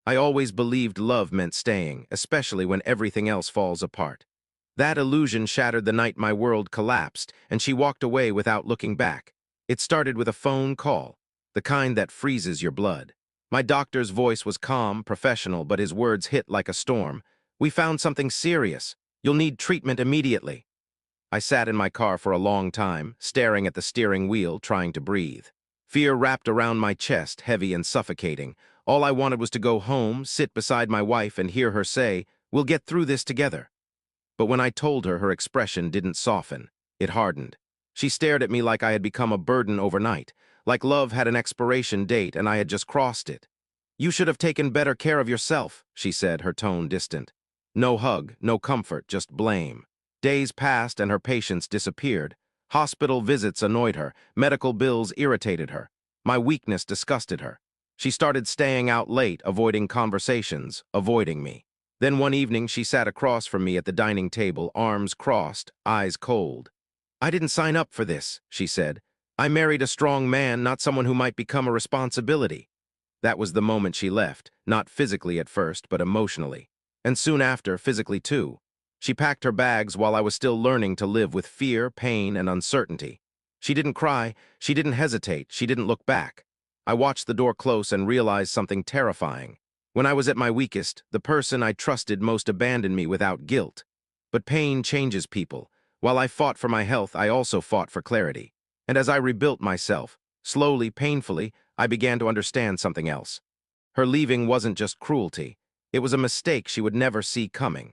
I always believed love meant staying, especially when everything else falls apart. That illusion shattered the night my world collapsed, and she walked away without looking back. It started with a phone call, the kind that freezes your blood. My doctor's voice was calm, professional, but his words hit like a storm. "We found something serious. You'll need treatment immediately." I sat in my car for a long time, staring at the steering wheel, trying to breathe. Fear wrapped around my chest, heavy and suffocating. All I wanted was to go home, sit beside my wife, and hear her say, "We'll get through this together." But when I told her, her expression didn't soften. It hardened. She stared at me like I had become a burden overnight, like love had an expiration date and I had just crossed it. "You should have taken better care of yourself," she said, her tone distant. No hug, no comfort, just blame. Days passed and her patience disappeared. Hospital visits annoyed her, medical bills irritated her. My weakness disgusted her. She started staying out late, avoiding conversations, avoiding me. Then one evening she sat across from me at the dining table, arms crossed, eyes cold. "I didn't sign up for this," she said. "I married a strong man, not someone who might become a responsibility." That was the moment she left, not physically at first, but emotionally. And soon after, physically too. She packed her bags while I was still learning to live with fear, pain, and uncertainty. She didn't cry, she didn't hesitate, she didn't look back. I watched the door close and realized something terrifying. When I was at my weakest, the person I trusted most abandoned me without guilt. But pain changes people. While I fought for my health, I also fought for clarity. And as I rebuilt myself, slowly, painfully, I began to understand something else. Her leaving wasn't just cruelty. It was a mistake she would never see coming.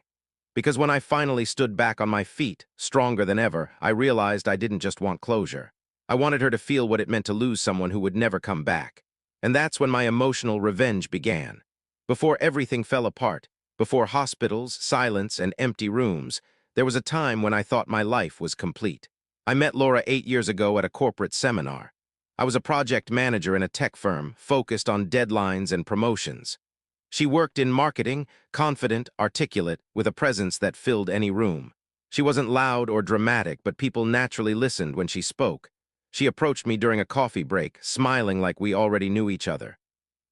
Because when I finally stood back on my feet, stronger than ever, I realized I didn't just want closure. I wanted her to feel what it meant to lose someone who would never come back. And that's when my emotional revenge began. Before everything fell apart, before hospitals, silence, and empty rooms, there was a time when I thought my life was complete. I met Laura 8 years ago at a corporate seminar. I was a project manager in a tech firm, focused on deadlines and promotions. She worked in marketing, confident, articulate, with a presence that filled any room. She wasn't loud or dramatic, but people naturally listened when she spoke. She approached me during a coffee break, smiling like we already knew each other.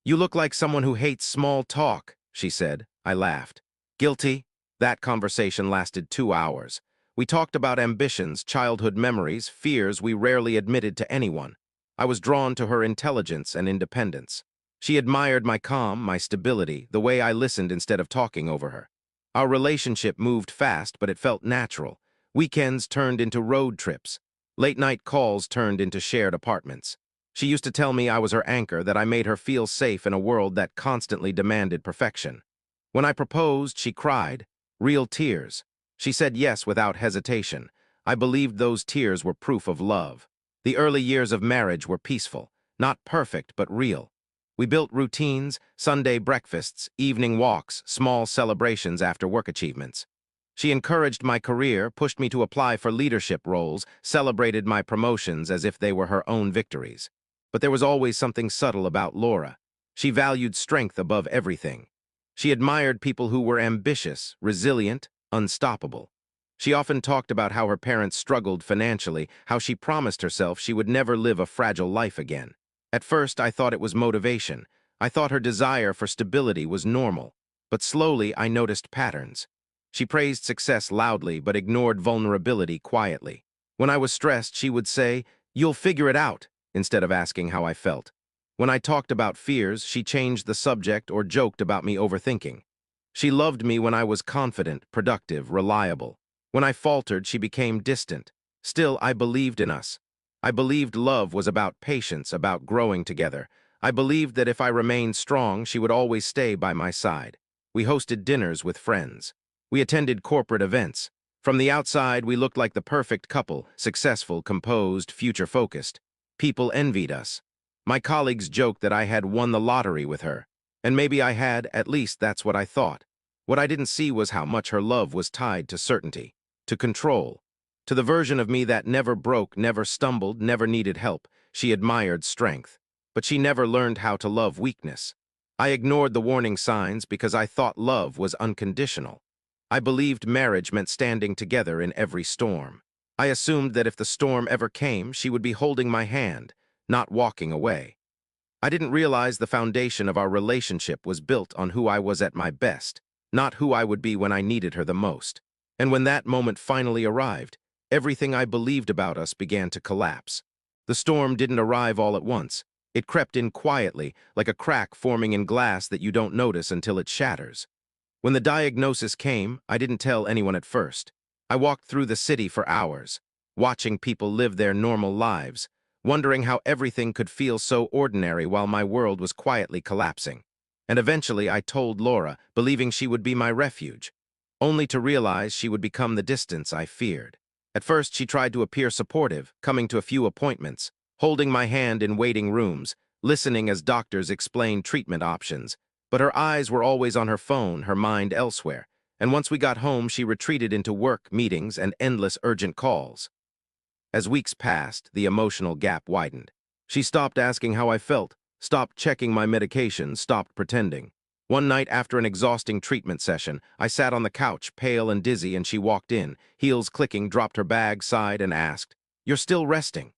"You look like someone who hates small talk," she said. I laughed. "Guilty?" That conversation lasted 2 hours. We talked about ambitions, childhood memories, fears we rarely admitted to anyone. I was drawn to her intelligence and independence. She admired my calm, my stability, the way I listened instead of talking over her. Our relationship moved fast, but it felt natural. Weekends turned into road trips. Late-night calls turned into shared apartments. She used to tell me I was her anchor, that I made her feel safe in a world that constantly demanded perfection. When I proposed, she cried. Real tears. She said yes without hesitation. I believed those tears were proof of love. The early years of marriage were peaceful, not perfect, but real. We built routines, Sunday breakfasts, evening walks, small celebrations after work achievements. She encouraged my career, pushed me to apply for leadership roles, celebrated my promotions as if they were her own victories. But there was always something subtle about Laura. She valued strength above everything. She admired people who were ambitious, resilient, unstoppable. She often talked about how her parents struggled financially, how she promised herself she would never live a fragile life again. At first, I thought it was motivation. I thought her desire for stability was normal. But slowly, I noticed patterns. She praised success loudly, but ignored vulnerability quietly. When I was stressed, she would say, "You'll figure it out," instead of asking how I felt. When I talked about fears, she changed the subject or joked about me overthinking. She loved me when I was confident, productive, reliable. When I faltered, she became distant. Still, I believed in us. I believed love was about patience, about growing together. I believed that if I remained strong, she would always stay by my side. We hosted dinners with friends. We attended corporate events. From the outside, we looked like the perfect couple, successful, composed, future-focused. People envied us. My colleagues joked that I had won the lottery with her. And maybe I had, at least that's what I thought. What I didn't see was how much her love was tied to certainty, to control, to the version of me that never broke, never stumbled, never needed help. She admired strength, but she never learned how to love weakness. I ignored the warning signs because I thought love was unconditional. I believed marriage meant standing together in every storm. I assumed that if the storm ever came, she would be holding my hand, not walking away. I didn't realize the foundation of our relationship was built on who I was at my best, not who I would be when I needed her the most. And when that moment finally arrived, everything I believed about us began to collapse. The storm didn't arrive all at once. It crept in quietly, like a crack forming in glass that you don't notice until it shatters. When the diagnosis came, I didn't tell anyone at first. I walked through the city for hours, watching people live their normal lives, wondering how everything could feel so ordinary while my world was quietly collapsing. And eventually I told Laura, believing she would be my refuge, only to realize she would become the distance I feared. At first she tried to appear supportive, coming to a few appointments, holding my hand in waiting rooms, listening as doctors explained treatment options. But her eyes were always on her phone, her mind elsewhere, and once we got home she retreated into work, meetings, and endless urgent calls. As weeks passed, the emotional gap widened. She stopped asking how I felt, stopped checking my medication, stopped pretending. One night after an exhausting treatment session, I sat on the couch, pale and dizzy, and she walked in, heels clicking, dropped her bag, sighed, and asked, "You're still resting?"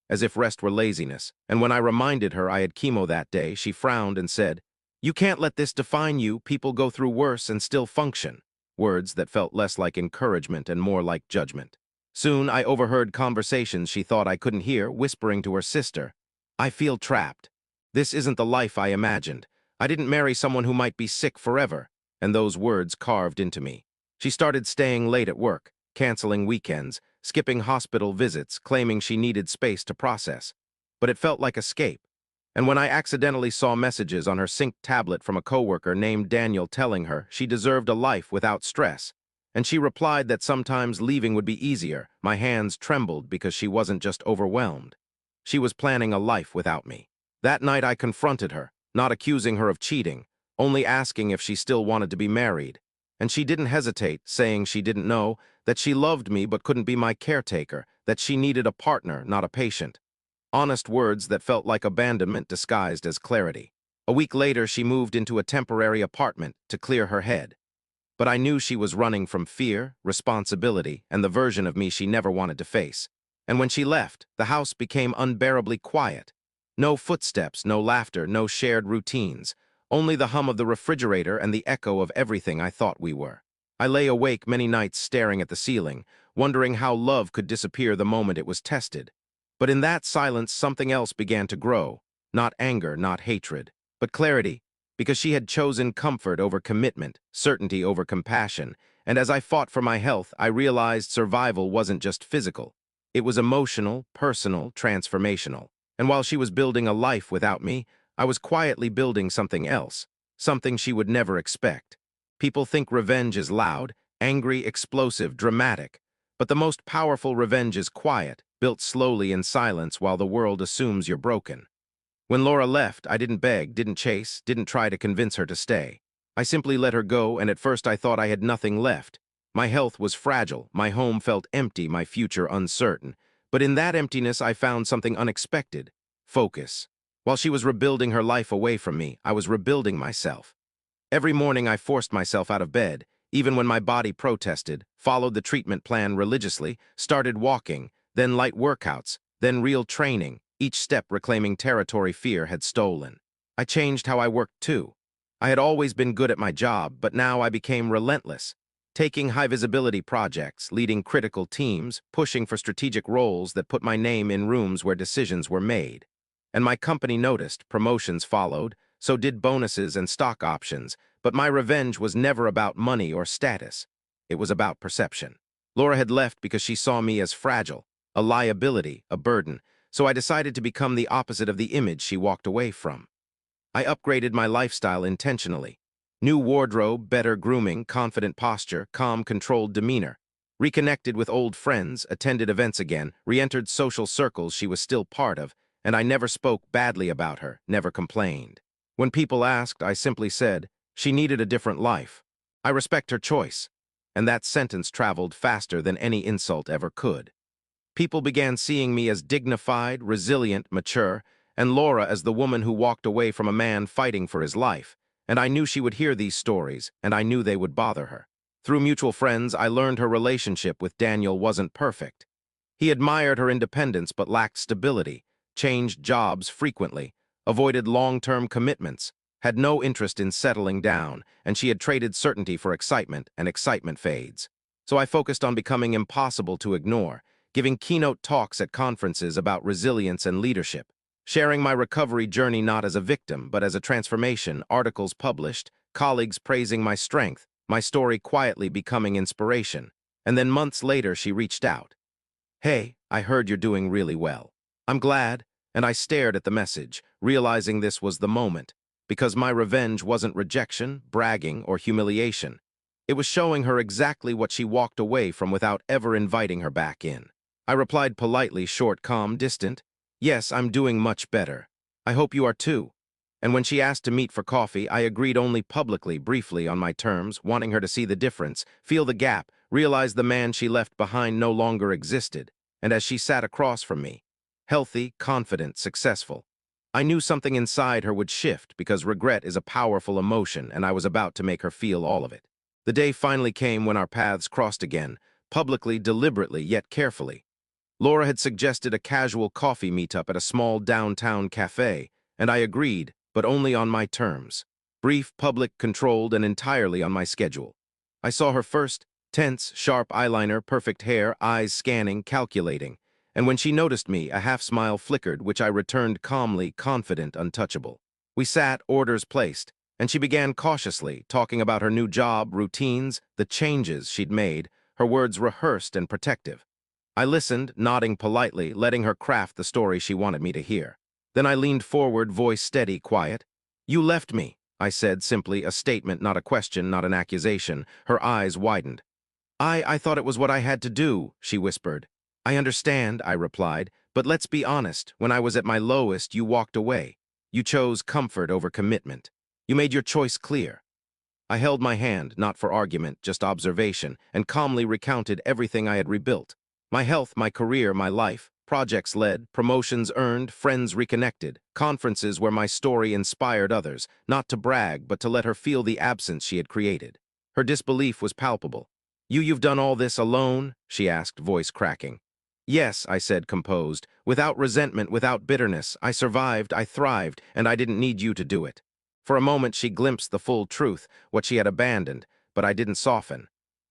As if rest were laziness, and when I reminded her I had chemo that day, she frowned and said, "You can't let this define you. People go through worse and still function." Words that felt less like encouragement and more like judgment. Soon I overheard conversations she thought I couldn't hear, whispering to her sister, "I feel trapped. This isn't the life I imagined. I didn't marry someone who might be sick forever." And those words carved into me. She started staying late at work, canceling weekends, skipping hospital visits, claiming she needed space to process. But it felt like escape. And when I accidentally saw messages on her synced tablet from a coworker named Daniel telling her she deserved a life without stress, and she replied that sometimes leaving would be easier, my hands trembled because she wasn't just overwhelmed. She was planning a life without me. That night I confronted her, not accusing her of cheating, only asking if she still wanted to be married. And she didn't hesitate, saying she didn't know, that she loved me but couldn't be my caretaker, that she needed a partner, not a patient. Honest words that felt like abandonment disguised as clarity. A week later, she moved into a temporary apartment to clear her head. But I knew she was running from fear, responsibility, and the version of me she never wanted to face. And when she left, the house became unbearably quiet. No footsteps, no laughter, no shared routines. Only the hum of the refrigerator and the echo of everything I thought we were. I lay awake many nights staring at the ceiling, wondering how love could disappear the moment it was tested. But in that silence, something else began to grow. Not anger, not hatred, but clarity. Because she had chosen comfort over commitment, certainty over compassion, and as I fought for my health, I realized survival wasn't just physical. It was emotional, personal, transformational. And while she was building a life without me, I was quietly building something else, something she would never expect. People think revenge is loud, angry, explosive, dramatic. But the most powerful revenge is quiet, built slowly in silence while the world assumes you're broken. When Laura left, I didn't beg, didn't chase, didn't try to convince her to stay. I simply let her go, and at first I thought I had nothing left. My health was fragile, my home felt empty, my future uncertain. But in that emptiness I found something unexpected: focus. While she was rebuilding her life away from me, I was rebuilding myself. Every morning I forced myself out of bed, even when my body protested, followed the treatment plan religiously, started walking, then light workouts, then real training, each step reclaiming territory fear had stolen. I changed how I worked too. I had always been good at my job, but now I became relentless, taking high-visibility projects, leading critical teams, pushing for strategic roles that put my name in rooms where decisions were made. And my company noticed, promotions followed, so did bonuses and stock options, but my revenge was never about money or status. It was about perception. Laura had left because she saw me as fragile, a liability, a burden, so I decided to become the opposite of the image she walked away from. I upgraded my lifestyle intentionally. New wardrobe, better grooming, confident posture, calm, controlled demeanor. Reconnected with old friends, attended events again, re-entered social circles she was still part of, and I never spoke badly about her, never complained. When people asked, I simply said, she needed a different life. I respect her choice. And that sentence traveled faster than any insult ever could. People began seeing me as dignified, resilient, mature, and Laura as the woman who walked away from a man fighting for his life. And I knew she would hear these stories, and I knew they would bother her. Through mutual friends, I learned her relationship with Daniel wasn't perfect. He admired her independence but lacked stability, changed jobs frequently, avoided long-term commitments, had no interest in settling down, and she had traded certainty for excitement, and excitement fades. So I focused on becoming impossible to ignore, giving keynote talks at conferences about resilience and leadership, sharing my recovery journey not as a victim, but as a transformation, articles published, colleagues praising my strength, my story quietly becoming inspiration. And then months later, she reached out. "Hey, I heard you're doing really well. I'm glad," and I stared at the message, realizing this was the moment, because my revenge wasn't rejection, bragging, or humiliation. It was showing her exactly what she walked away from without ever inviting her back in. I replied politely, short, calm, distant. "Yes, I'm doing much better. I hope you are too." And when she asked to meet for coffee, I agreed only publicly, briefly, on my terms, wanting her to see the difference, feel the gap, realize the man she left behind no longer existed. And as she sat across from me, healthy, confident, successful, I knew something inside her would shift because regret is a powerful emotion, and I was about to make her feel all of it. The day finally came when our paths crossed again, publicly, deliberately, yet carefully. Laura had suggested a casual coffee meetup at a small downtown cafe, and I agreed, but only on my terms. Brief, public, controlled, and entirely on my schedule. I saw her first, tense, sharp eyeliner, perfect hair, eyes scanning, calculating. And when she noticed me, a half-smile flickered, which I returned calmly, confident, untouchable. We sat, orders placed, and she began cautiously, talking about her new job, routines, the changes she'd made, her words rehearsed and protective. I listened, nodding politely, letting her craft the story she wanted me to hear. Then I leaned forward, voice steady, quiet. "You left me," I said simply, a statement, not a question, not an accusation. Her eyes widened. I thought it was what I had to do," she whispered. "I understand," I replied, "but let's be honest. When I was at my lowest, you walked away. You chose comfort over commitment. You made your choice clear." I held my hand, not for argument, just observation, and calmly recounted everything I had rebuilt. My health, my career, my life, projects led, promotions earned, friends reconnected, conferences where my story inspired others, not to brag, but to let her feel the absence she had created. Her disbelief was palpable. You've done all this alone?" she asked, voice cracking. "Yes," I said, composed. "Without resentment, without bitterness. I survived, I thrived, and I didn't need you to do it." For a moment she glimpsed the full truth, what she had abandoned, but I didn't soften.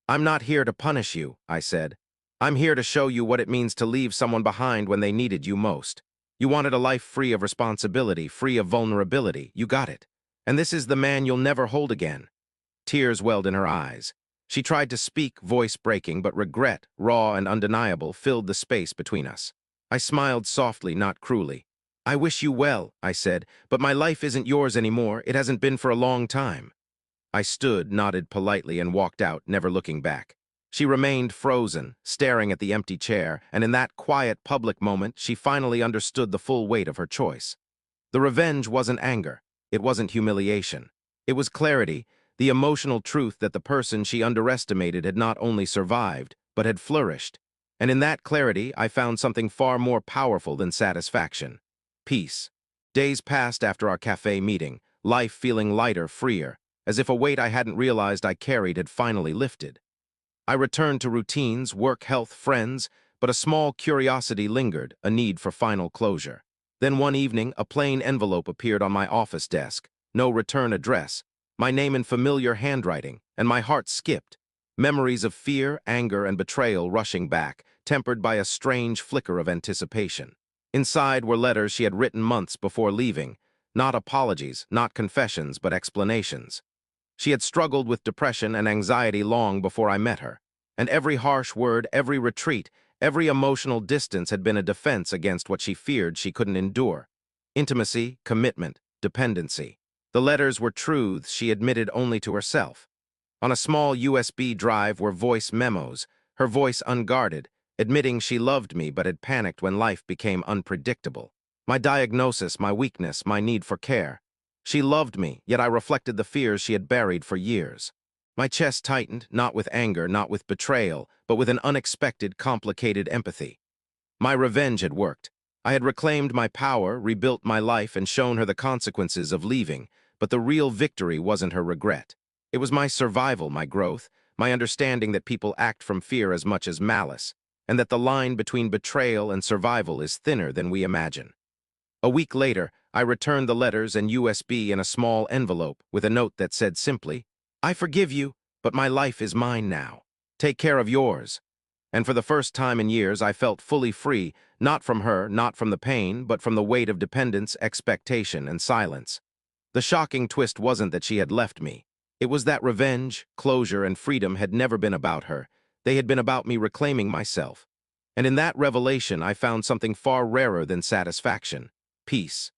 "I'm not here to punish you," I said. "I'm here to show you what it means to leave someone behind when they needed you most. You wanted a life free of responsibility, free of vulnerability. You got it. And this is the man you'll never hold again." Tears welled in her eyes. She tried to speak, voice breaking, but regret, raw and undeniable, filled the space between us. I smiled softly, not cruelly. "I wish you well," I said, "but my life isn't yours anymore. It hasn't been for a long time." I stood, nodded politely, and walked out, never looking back. She remained frozen, staring at the empty chair, and in that quiet, public moment, she finally understood the full weight of her choice. The revenge wasn't anger. It wasn't humiliation. It was clarity, the emotional truth that the person she underestimated had not only survived, but had flourished. And in that clarity, I found something far more powerful than satisfaction. Peace. Days passed after our cafe meeting, life feeling lighter, freer, as if a weight I hadn't realized I carried had finally lifted. I returned to routines, work, health, friends, but a small curiosity lingered, a need for final closure. Then one evening, a plain envelope appeared on my office desk. No return address. My name in familiar handwriting, and my heart skipped. Memories of fear, anger, and betrayal rushing back, tempered by a strange flicker of anticipation. Inside were letters she had written months before leaving. Not apologies, not confessions, but explanations. She had struggled with depression and anxiety long before I met her, and every harsh word, every retreat, every emotional distance had been a defense against what she feared she couldn't endure. Intimacy, commitment, dependency. The letters were truths she admitted only to herself. On a small USB drive were voice memos, her voice unguarded, admitting she loved me but had panicked when life became unpredictable. My diagnosis, my weakness, my need for care. She loved me, yet I reflected the fears she had buried for years. My chest tightened, not with anger, not with betrayal, but with an unexpected, complicated empathy. My revenge had worked. I had reclaimed my power, rebuilt my life, and shown her the consequences of leaving, but the real victory wasn't her regret. It was my survival, my growth, my understanding that people act from fear as much as malice, and that the line between betrayal and survival is thinner than we imagine. A week later, I returned the letters and USB in a small envelope with a note that said simply, "I forgive you, but my life is mine now. Take care of yours." And for the first time in years, I felt fully free, not from her, not from the pain, but from the weight of dependence, expectation, and silence. The shocking twist wasn't that she had left me. It was that revenge, closure, and freedom had never been about her. They had been about me reclaiming myself. And in that revelation, I found something far rarer than satisfaction: peace.